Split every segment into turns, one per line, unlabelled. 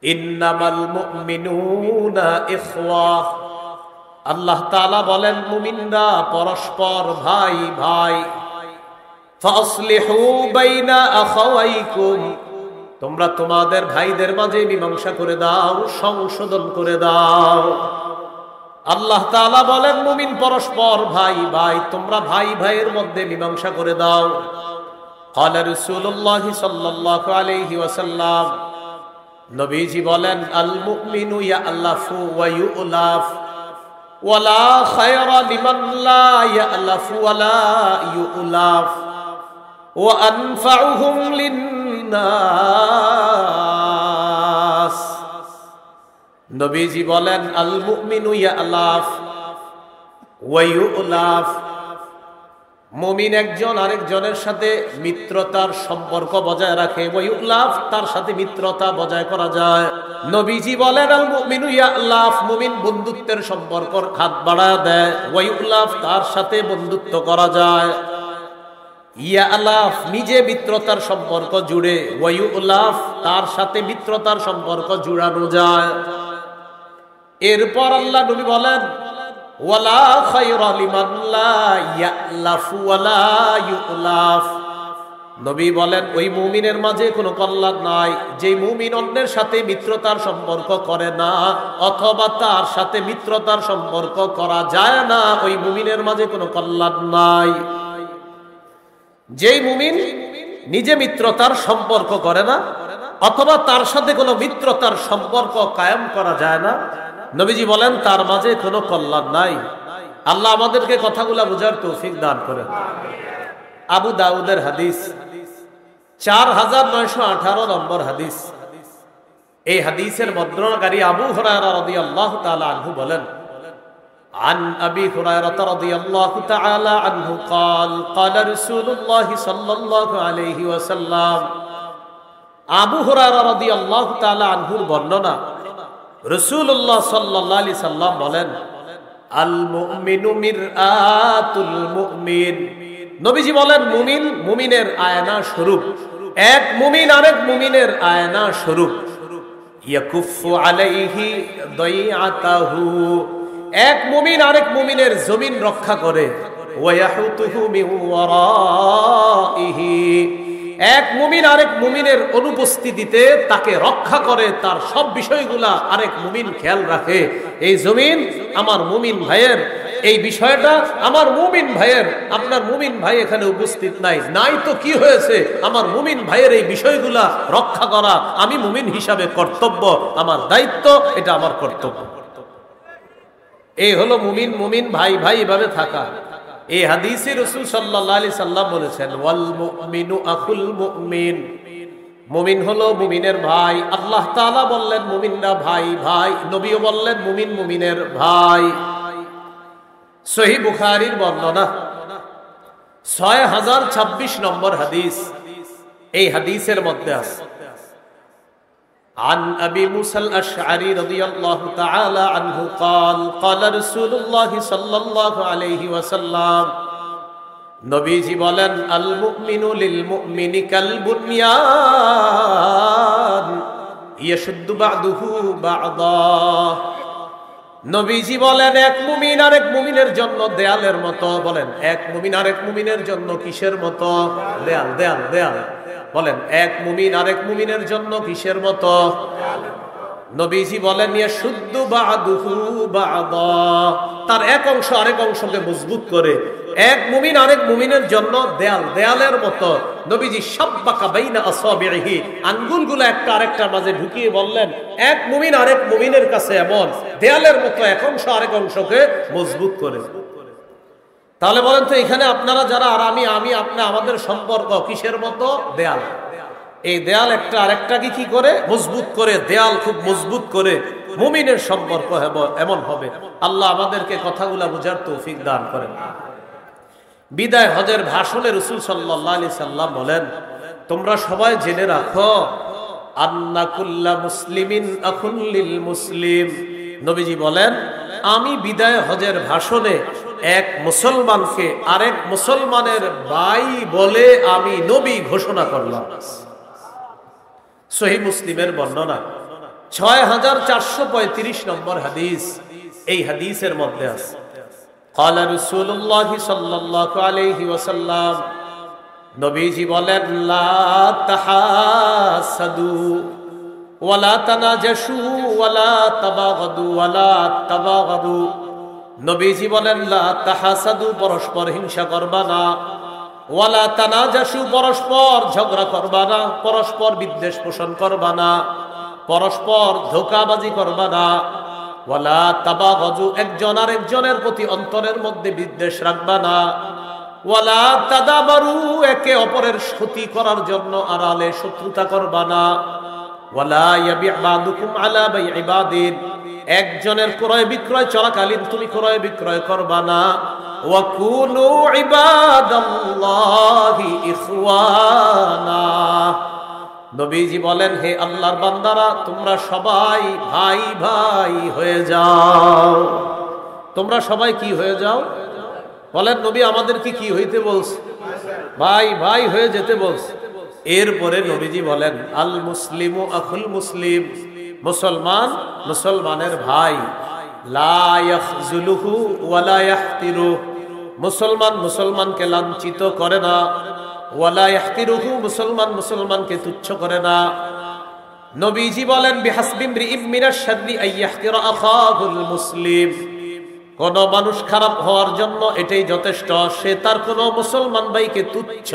ইন্নামাল মুমিনুনা ইখওয়া। আল্লাহ তাআলা বলেন মুমিনরা পরস্পর ভাই ভাই। ফাসলিহু বাইনা আখাওয়াইকুম, তোমরা তোমাদের ভাইদের মাঝে মীমাংসা করে দাও, সংশোধন করে দাও। আল্লাহ তাআলা বলেন মুমিন পরস্পর ভাই ভাই, তোমরা ভাই ভাইয়ের মধ্যে মীমাংসা করে দাও। ক্বালা রাসূলুল্লাহ সাল্লাল্লাহু আলাইহি ওয়াসাল্লাম, নবীজি বলেন আল মুমিনু ইয়ালাফু ওয়া ইউলাফ ওয়ালা খায়রা লিমান লা ইয়ালাফু ওয়ালা ইউলাফ ওয়া আনফাউহুম লিন্নাস। নবীজি বলেন আল মুমিনু ইয়ালাফ ওয়া ইউলাফ, মুমিন একজন আরেকজনের সাথে মিত্রতার সম্পর্ক বজায় রাখে। ওয়া ইউলাফ, তার সাথে মিত্রতা বজায় করা যায়। নবীজি বলেন আল মুমিনু ইয়ালাফ, মুমিন বন্ধুত্বের সম্পর্কর খাত বাড়ায় দেয়। ওয়া ইউলাফ, তার সাথে বন্ধুত্ব করা যায়। ইয়ালাফ, নিজে মিত্রতার সম্পর্ক জুড়ে। ওয়া ইউলাফ, তার সাথে মিত্রতার সম্পর্ক জুড়ানো যায়। এরপর আল্লাহ নবী বলেন ওয়ালা খায়রা লিমান লা ইয়ালাফু ওয়ালা ইউলাফ। নবী বলেন ওই মুমিনের মাঝে কোনো কল্যাণ নাই যে মুমিন অন্যের সাথে মিত্রতার সম্পর্ক করে না, অথবা তার সাথে মিত্রতার সম্পর্ক করা যায় না, ওই মুমিনের মাঝে কোনো কল্যাণ নাই। যেই মুমিন নিজে মিত্রতার সম্পর্ক করে না, অথবা তার সাথে কোনো মিত্রতার সম্পর্ক কায়েম করা যায় না, নবীজি বলেন তার মাঝে কোনো কল্যাণ নাই। আল্লাহ আমাদেরকে কথাগুলা বুঝার তৌফিক দান করেন। আবু দাউদের হাদিস 4918 নম্বর হাদিস। এই হাদিসের বর্ণনাকারী আবু হুরায়রা রাদিয়াল্লাহু তাআলা আনহু বলেন عن أبي هريرة رضي الله تعالى عنه قال قال رسول الله صلى الله عليه وسلم। আবু হুরায়রা রাদিয়াল্লাহু তাআলা আনহুর বর্ণনা, রাসূলুল্লাহ সাল্লাল্লাহু আলাইহি সাল্লাম বলেন আল মুমিনু মিরআতুল মুমিন। নবীজি বলেন মুমিন মুমিনের আয়না স্বরূপ। এক মুমিন আরেক মুমিনের আয়না স্বরূপ। ইয়াকুফু আলাইহি দাইআতাহু, এক মুমিন আরেক মুমিনের জমিন রক্ষা করে। ওয়া ইয়াহুতুহু মিন ওয়ারাইহি, এক মুমিন আরেক মুমিনের অনুপস্থিতিতে তাকে রক্ষা করে, তার সব বিষয়গুলা আরেক মুমিন খেয়াল রাখে। এই জমিন আমার মুমিন ভাইয়ের, এই বিষয়টা আমার মুমিন ভাইয়ের। আপনার মুমিন ভাই এখানে উপস্থিত নাই, নাই তো কি হয়েছে, আমার মুমিন ভাইয়ের এই বিষয়গুলা রক্ষা করা আমি মুমিন হিসাবে কর্তব্য, আমার দায়িত্ব, এটা আমার কর্তব্য। এই হলো মুমিন মুমিন ভাই ভাই এভাবে থাকা। এই হাদিসে রাসূল সাল্লাল্লাহু আলাইহি সাল্লাম বলেছেন ওয়াল মুমিনু আখুল মুমিন, মুমিন হলো মুমিনের ভাই। আল্লাহ তাআলা বললেন মুমিনরা ভাই ভাই, নবীও বললেন মুমিন মুমিনের ভাই। সহিহ বুখারীর বর্ণনা 6026 নম্বর হাদিস। এই হাদিসের মধ্যে আছে عن أبي موسى الأشعري رضي الله تعالى عنه قال قال رسول الله صلى الله عليه وسلم। নবীজি বলেন আল মুমিনু লিল মুমিনি কাল বুনয়ান ইয়াশুদ্দু বা'দুহু বা'দা। নবীজি বলেন এক মুমিন আরেক মুমিনের জন্য দেয়ালের মতো। বলেন এক মুমিন আরেক মুমিনের জন্য কিসের মতো? দেয়াল দেয়াল দেয়াল। বলেন এক মুমিন আরেক মুমিনের জন্য কিসের মতো? নবীজি বলেন ইয়াশুদ্দু বা'দুহু বা'দা, তার এক অংশ আরেক অংশকে মজবুত করে। এক মুমিন আরেক মুমিনের জন্য দেয়াল দেয়ালের মতো। নবীজি শাব্বাকা বাইনা আসাবিহি, আঙ্গুলগুলো একটা আরেকটার মাঝে ঢুকিয়ে বললেন এক মুমিন আরেক মুমিনের কাছে এমন দেয়ালের মতো, এক অংশ আরেক অংশকে মজবুত করে। তাহলে বলেন তো এখানে আপনারা যারা আর আমি আপনি, আমাদের সম্পর্ক কিসের মতো? দেয়াল। এই দেয়াল একটা আরেকটাকে কি করে? মজবুত করে। দেয়াল খুব মজবুত করে মুমিনের সম্পর্ক এমন হবে। আল্লাহ আমাদেরকে কথাগুলা বুঝার তৌফিক দান করেন। বিদায় হজের ভাষণে রাসূল সাল্লাল্লাহু আলাইহি সাল্লাম বলেন তোমরা সবাই জেনে রাখো আন্না কুল্লা মুসলিমিন আখুন লিল মুসলিম। নবীজি বলেন আমি বিদায় হজের ভাষণে এক মুসলমানকে আরেক মুসলমানের ভাই বলে আমি নবী ঘোষণা করলাম। সহিহ মুসলিমের বর্ণনা 6435 নম্বর হাদিস। এই হাদিসের মধ্যে আছে ক্বালা রাসূলুল্লাহ সাল্লাল্লাহু আলাইহি ওয়াসাল্লাম, নবীজি বলেন, লা তাহাসাদু ওয়ালা তানাজাশু ওয়ালা তাবাগাদু ওয়ালা তাবাগাদু। নবীজি বলেন, লা তাহাসাদু, পরস্পর হিংসা করবা না, ওয়ালা তানাজাশু, পরস্পর ঝগড়া করবা না, পরস্পর বিদ্বেষ পোষণ করবা না, পরস্পর ধোঁকাবাজি করবা না, ওয়ালা তাবাগাদু, একজন আরেকজনের প্রতি অন্তরের মধ্যে বিদ্বেষ রাখবা না, ওয়ালা তাদাবারু, একে অপরের ক্ষতি করার জন্য আড়ালে শত্রুতা করবা না, ওয়ালা ইয়াবি' বা'দুকুম আলা বাই'i বা'দিন, একজনের ক্রয় বিক্রয় চলাকালীন তুমি ক্রয় বিক্রয় করবা না, ওয়া কুনু ইবাদাল্লাহি ইখওয়ানা। নবীজি বলেন, হে আল্লাহর বান্দারা, তোমরা সবাই ভাই ভাই হয়ে যাও। তোমরা সবাই কি হয়ে যাও? বলেন, নবী আমাদেরকে কি হইতে বলছে? ভাই ভাই হয়ে যেতে বলছে। এরপরে নবীজি বলেন, আল মুসলিমু আখুল মুসলিম, মুসলমান মুসলমানের ভাই, লা ইয়াখযুলুহু ওয়ালা ইয়াহতিরু, মুসলমান মুসলমানকে লাঞ্ছিত করে না, ওয়ালা ইয়াহতিরুহু, মুসলমান মুসলমানকে তুচ্ছ করে না। নবীজি বলেন, বিহাসবি ইমরিইম মিনাশ শাররি আইয়াহতিরা আখাহুল মুসলিম, কোন মানুষ খারাপ হওয়ার জন্য এটাই যথেষ্ট, সে তার কোন মুসলমান ভাইকে তুচ্ছ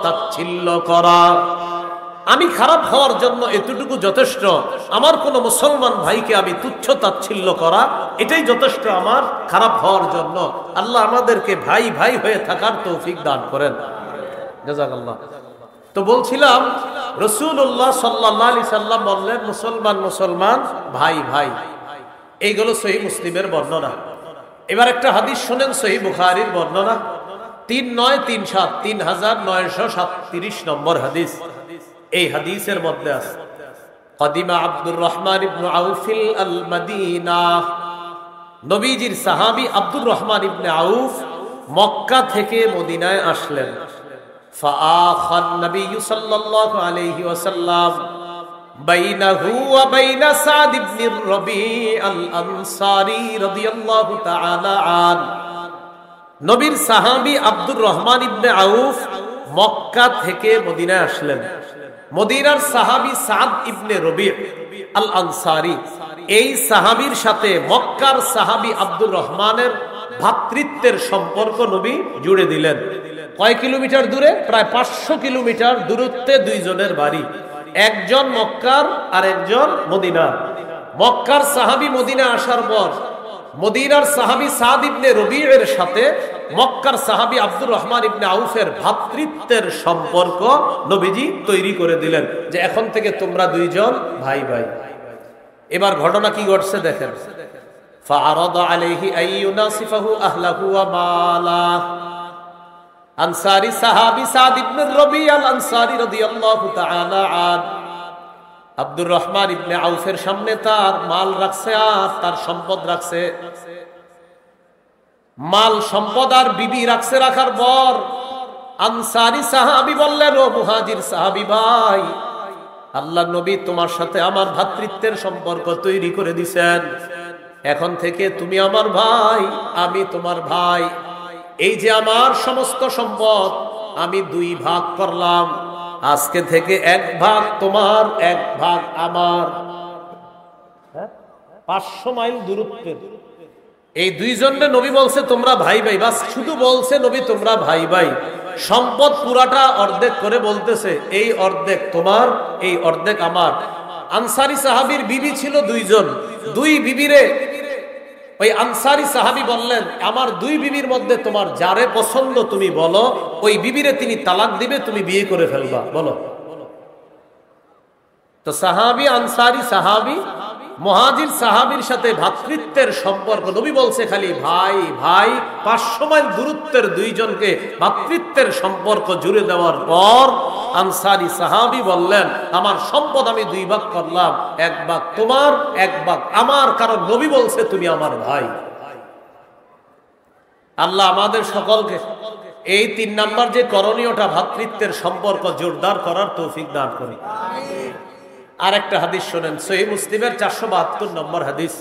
তাচ্ছিল্য করা। আমি খারাপ হওয়ার জন্য এতটুকু যথেষ্ট, আমার কোন মুসলমান ভাইকে আমি তুচ্ছ তাচ্ছিল্য করা, এটাই যথেষ্ট আমার খারাপ হওয়ার জন্য। আল্লাহ আমাদেরকে ভাই ভাই হয়ে থাকার তৌফিক দান করেন। জাযাকাল্লাহ। তো বলছিলাম, রাসূলুল্লাহ সাল্লাল্লাহু আলাইহি সাল্লাম বললেন, মুসলমান মুসলমান ভাই ভাই। এইগুলো সহিহ মুসলিমের বর্ণনা। এবার একটা হাদিস শুনেন, সহিহ বুখারীর বর্ণনা, 3937, 3937 নম্বর হাদিস। এই হাদিসের মধ্যে আছে, কদিমা আব্দুর রহমান ইবনে আউফ আল মদিনা, নবীজির সাহাবী আব্দুর রহমান ইবনে আউফ মক্কা থেকে মদিনায় আসলেন। ফাআখান নবী সাল্লাল্লাহু আলাইহি ওয়াসাল্লাম বাইনাহু ওয়া বাইনা সাদ ইবনে রবি' আল আনসারী রাদিয়াল্লাহু তাআলা আন। নবীর সাহাবী আব্দুর রহমান ইবনে আউফ মক্কা থেকে মদিনায় আসলেন। মদিনার সাহাবী সাদ ইবনে রবি' আল আনসারী, এই সাহাবীর সাথে মক্কার সাহাবী আব্দুর রহমানের ভ্রাতৃত্বের সম্পর্ক নবী জুড়ে দিলেন। কয় কিলোমিটার দূরে? প্রায় 500 কিলোমিটার দূরত্বে দুইজনের বাড়ি, একজন মক্কার আর একজন মদিনার। মক্কার সাহাবী মদিনা আসার পর মদিনার সাহাবী সাদ ইবনে রবি'ের সাথে মক্কার সাহাবী আব্দুর রহমান ইবনে আউফের ভ্রাতৃত্বের সম্পর্ক নবীজি তৈরি করে দিলেন, যে এখন থেকে তোমরা দুইজন ভাই ভাই। এবার ঘটনা কি ঘটছে দেখেন। ফাআরাদা আলাইহি আইয়ুনাসিফাহু আহলাহু ওয়া মালা। আনসারী সাহাবী সাদ ইবনে রবি' আল আনসারী রাদিয়াল্লাহু তাআলা আন আব্দুর রহমান ইবনে আউফের সামনে তার মাল রাখছে আর তার সম্পদ রাখছে। মাল সম্পদ আর বিবি রাখছে। রাখার পর আনসারী সাহাবী বললেন, ও মুহাজির সাহাবী ভাই, আল্লাহর নবী তোমার সাথে আমার ভ্রাতৃত্বের সম্পর্ক তৈরি করে দিয়েছেন, এখন থেকে তুমি আমার ভাই, আমি তোমার ভাই। এই যে আমার সমস্ত সম্পদ আমি 2 ভাগ করলাম, আজকে থেকে 1 ভাগ তোমার, 1 ভাগ আমার। 500 মাইল দূরত্বের এই দুইজনে নবী বলছে তোমরা ভাই ভাই, বাস শুধু বলছে নবী তোমরা ভাই ভাই। সম্পদ পুরাটা অর্ধেক করে বলতেছে, এই অর্ধেক তোমার, এই অর্ধেক আমার। আনসারী সাহাবীর বিবি ছিল 2 জন, 2 বিবিরে ওই আনসারী সাহাবী বললেন, আমার 2 বিবির মধ্যে তোমার যারে পছন্দ তুমি বলো, ওই বিবিরে তিনি তালাক দিবে, তুমি বিয়ে করে ফেলবা, বলো। তো সাহাবী, আনসারী সাহাবী, মুহাজির সাহাবীর সাথে ভ্রাতৃত্বের সম্পর্ক নবী বলছে খালি ভাই ভাই। 500 মাইল দূরত্বের 2 জনকে ভ্রাতৃত্বের সম্পর্ক জুড়ে দেওয়ার পর আনসারী সাহাবী বললেন, আমার সম্পদ আমি 2 ভাগ করলাম, 1 ভাগ তোমার, 1 ভাগ আমার, কারণ নবী বলছে তুমি আমার ভাই। আল্লাহ আমাদের সকলকে এই 3 নাম্বার যে করণীয়টা, ভ্রাতৃত্বের সম্পর্ক জোরদার করার তৌফিক দান করি। আর একটা হাদিস শোনেন, সহিহ মুসলিমের 472 নম্বর হাদিস।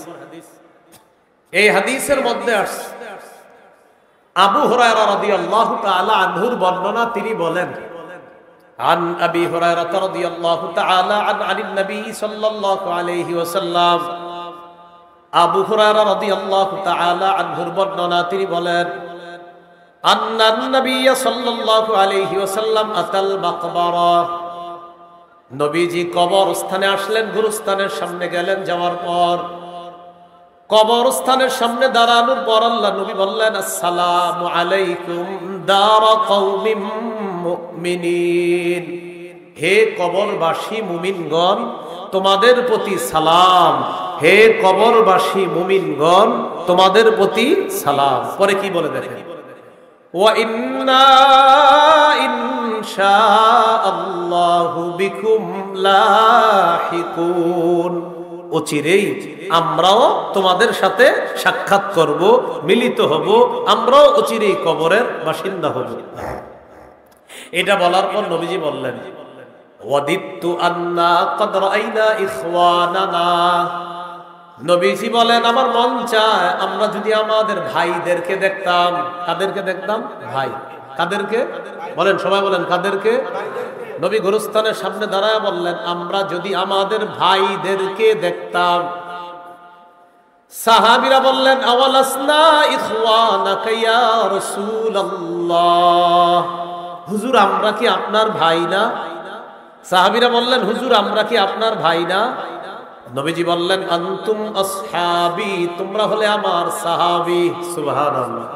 এই হাদিসের মধ্যে আসছে আবু হুরায়রা রাদিয়াল্লাহু তাআলা আনহুর বর্ণনা, তিনি বলেন আন আবি হুরায়রা রাদিয়াল্লাহু তাআলা আনিন নবী সাল্লাল্লাহু আলাইহি ওয়াসাল্লাম, আবু হুরায়রা রাদিয়াল্লাহু তাআলা আনহুর বর্ণনা, তিনি বলেন আন্নান নবী সাল্লাল্লাহু আলাইহি ওয়াসাল্লাম আতাল মাকবারা, নবীজি কবরস্থানে আসলেন, গুরুস্থানের সামনে গেলেন, যাওয়ার পর কবরস্থানের সামনে দাঁড়ানোর পর আল্লাহ নবী বললেন আসসালামু আলাইকুম দার কওমিম মুমিনিন, হে কবরবাসী মুমিনগণ তোমাদের প্রতি সালাম, হে কবরবাসী মুমিনগণ তোমাদের প্রতি সালাম। পরে কি বলে দেখেন, ওয়া ইন্না ইনশাআল্লাহু বিকুম লাহিকুন, অচিরেই আমরাও তোমাদের সাথে সাক্ষাৎ করব, মিলিত হব, আমরাও অচিরেই কবরের বাসিন্দা হব। এটা বলার পর নবীজি বললেন ওয়াদিতু আন্না ক্বাদ রাআইনা ইখওয়ানানা, নবীজি বলেন আমার মন চায় আমরা যদি আমাদের ভাইদেরকে দেখতাম। কাদেরকে দেখতাম? ভাই। কাদেরকে বলেন, সবাই বলেন কাদেরকে? নবী গুরুস্থানের সামনে দাঁড়ায় বললেন আমরা যদি আমাদের ভাইদেরকে দেখতাম। সাহাবীরা বললেন আওয়ালাসনা ইখওয়ানাকা ইয়া রাসূলুল্লাহ, হুজুর আমরা কি আপনার ভাই না? সাহাবীরা বললেন হুজুর আমরা কি আপনার ভাই না? নবীজি বললেন আনতুম আসহাবি, তোমরা হলে আমার সাহাবী। সুবহানাল্লাহ।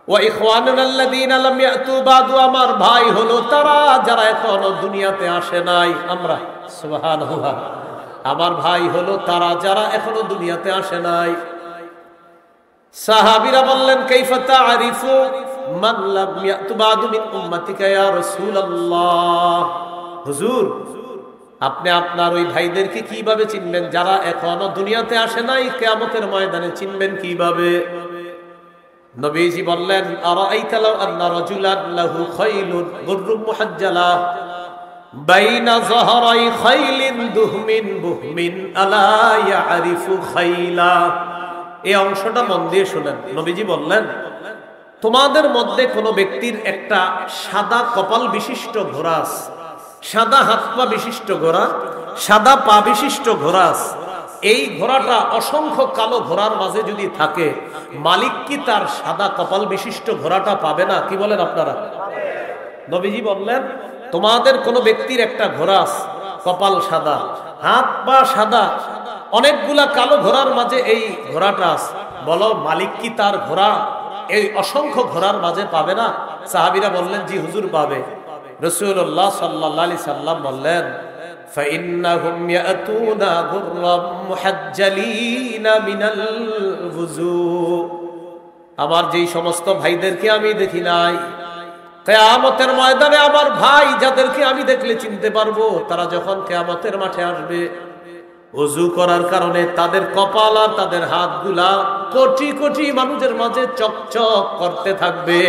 ওয়া ইখওয়ানুনা আল্লাযীনা লাম ইয়াতু বাদু, আমার ভাই হলো তারা যারা এখনো দুনিয়াতে আসে নাই। আমরা সুবহানাল্লাহ, আমার ভাই হলো তারা যারা এখনো দুনিয়াতে আসে নাই। সাহাবীরা বললেন কাইফা তা'রিফু মান লাম ইয়াতু বাদু মিন উম্মাতিকা ইয়া রাসূলুল্লাহ, হুজুর আপনি আপনার ওই ভাইদেরকে কিভাবে চিনবেন যারা এখনো দুনিয়াতে আসে নাই? কিয়ামতের ময়দানে চিনবেন কিভাবে? নবীজি বললেন আরাআইতা লাউ আন্না রাজুলান লাহু খাইলুন গুররুম মুহাজ্জালা বাইনা যাহরাই খাইলিন দুহমিন বুহমিন আলা ইয়ারিফু খাইলা। এই অংশটা মন দিয়ে শুনেন। নবীজি বললেন তোমাদের মধ্যে কোনো ব্যক্তির একটা সাদা কপাল বিশিষ্ট ঘোড়া আছে, সাদা হাত পা বিশিষ্ট ঘোড়া, সাদা পা বিশিষ্ট ঘোড়া, এই ঘোড়াটা অসংখ্য কালো ঘোড়ার মাঝে যদি থাকে, মালিক কি তার সাদা কপাল বিশিষ্ট ঘোড়াটা পাবে না? কি বলেন আপনারা? নবীজি বললেন তোমাদের কোন ব্যক্তির একটা ঘোড়া আছে, কপাল সাদা, হাত পা সাদা, অনেকগুলা কালো ঘোড়ার মাঝে এই ঘোড়াটা আছে, বলো মালিক কি তার ঘোড়া এই অসংখ্য ঘোড়ার মাঝে পাবে না? সাহাবীরা বললেন জি হুজুর পাবে। রাসূলুল্লাহ সাল্লাল্লাহু আলাইহি সাল্লাম বললেন فإنهم يأتون غرا محجلين من الوضوء, আমার যেই সমস্ত ভাইদেরকে আমি দেখি নাই, কিয়ামতের ময়দানে আমার ভাই যাদেরকে আমি দেখলে চিনতে পারবো, তারা যখন কিয়ামতের মাঠে আসবে ওযু করার কারণে তাদের কপাল আর তাদের হাতগুলা কোটি কোটি মানুষের মাঝে চকচক করতে থাকবে,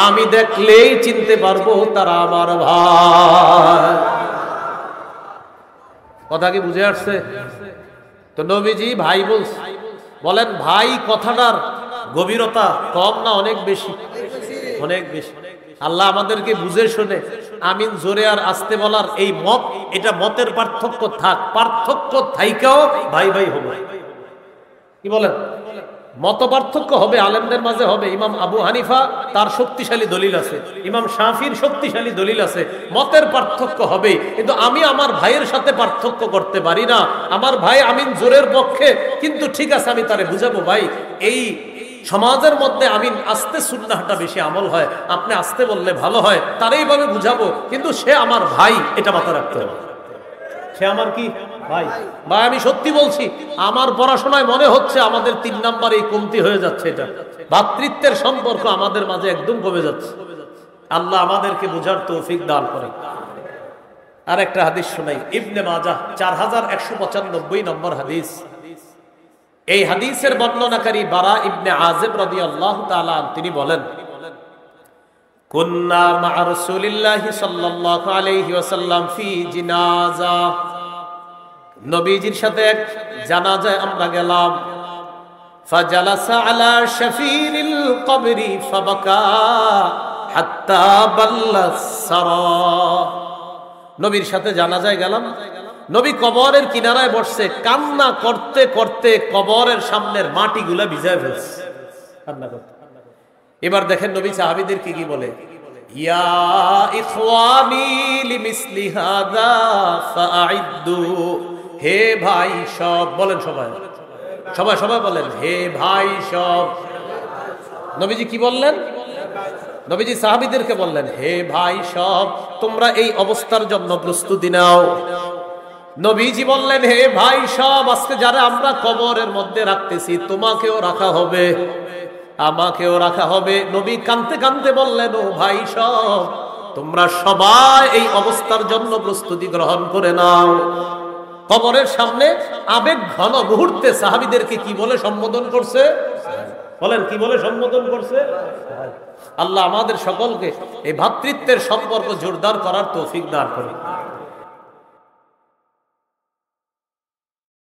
আমি দেখলেই চিনতে পারবো তারা আমার ভাই। কথা কি বুঝে আসছে? তো নবীজি ভাই বলেন ভাই কথাটার গভীরতা কম না অনেক বেশি? অনেক বেশি। আল্লাহ আমাদেরকে বুঝে শুনে আমিন জোরে আর আস্তে বলার এই মত, এটা মতের পার্থক্য থাক, পার্থক্য থাইকাও ভাই ভাই হবে। কি বলেন? মত পার্থক্য হবে, আলেমদের মাঝে হবে। ইমাম আবু হানিফা তার শক্তিশালী দলিল আছে, ইমাম শাফির শক্তিশালী দলিল আছে, মতের পার্থক্য হবে, কিন্তু আমি আমার ভাইয়ের সাথে পার্থক্য করতে পারি না। আমার ভাই আমিন জোরের পক্ষে, কিন্তু ঠিক আছে আমি তারে বুঝাবো ভাই এই সমাজের মধ্যে আমিন আস্তে সুন্নাহটা বেশি আমল হয়, আপনি আস্তে বললে ভালো হয়, তারই ভাবে বুঝাবো, কিন্তু সে আমার ভাই, এটা মাথায় রাখতে হবে। সে আমার কি ভাই? ভাই আমি সত্যি বলছি, আমার পড়াশোনায় মনে হচ্ছে আমাদের 3 নম্বরে কমতি হয়ে যাচ্ছে। এটা ভ্রাতৃত্বের সম্পর্ক আমাদের মাঝে একদম কমে যাচ্ছে। আল্লাহ আমাদেরকে বুঝার তৌফিক দান করে। আর একটা হাদিস শোনাই, ইবনে মাজাহ 4195 নম্বর হাদিস। এই হাদিসের বর্ণনাকারী বারা ইবনে আযিব রাদিয়াল্লাহু তাআলা তিনি বলেন কুন্না মা রাসূলিল্লাহি সাল্লাল্লাহু আলাইহি ওয়াসাল্লাম ফি জিনাজা, নবীজির সাথে এক জানাজায় আমরা গেলাম। ফাজালাসা আলা শাফিরিল কবরি ফাবাকা হাত্তা বাল্লাস সারা। নবীর সাথে জানাজায় গেলাম, নবী কবরের কিনারায় বসছে, কান্না করতে করতে কবরের সামনের মাটিগুলা ভিজায় ফেলছে, কান্না করতে। এবার দেখেন নবী সাহাবীদেরকে কি বলে, ইয়া ইখওয়ানি লিমিসলি হাযা ফাআইদ্দু। হে ভাই সব, বলেন সবাই সবাই সবাই বলেন, হে ভাই সব। নবীজি কি বললেন? নবীজি সাহাবীদেরকে বললেন, হে ভাই সব, তোমরা এই অবস্থার জন্য প্রস্তুতি নাও। নবীজি বললেন, হে ভাই সব, আজকে যারা আমরা কবরের মধ্যে রাখতেছি, তোমাকেও রাখা হবে, আমাকেও রাখা হবে। নবী কাঁদতে কাঁদতে বললেন, ও ভাই সব, তোমরা সবাই এই অবস্থার জন্য প্রস্তুতি গ্রহণ করে নাও। কবরের সামনে আবেগ ঘন মুহূর্তে সাহাবীদেরকে কি বলে সম্বোধন করছে? বলেন, কি বলে সম্বোধন করছে? আল্লাহ আমাদের সকলকে এই ভ্রাতৃত্বের সম্পর্ক জোরদার করার তৌফিক দান করুন।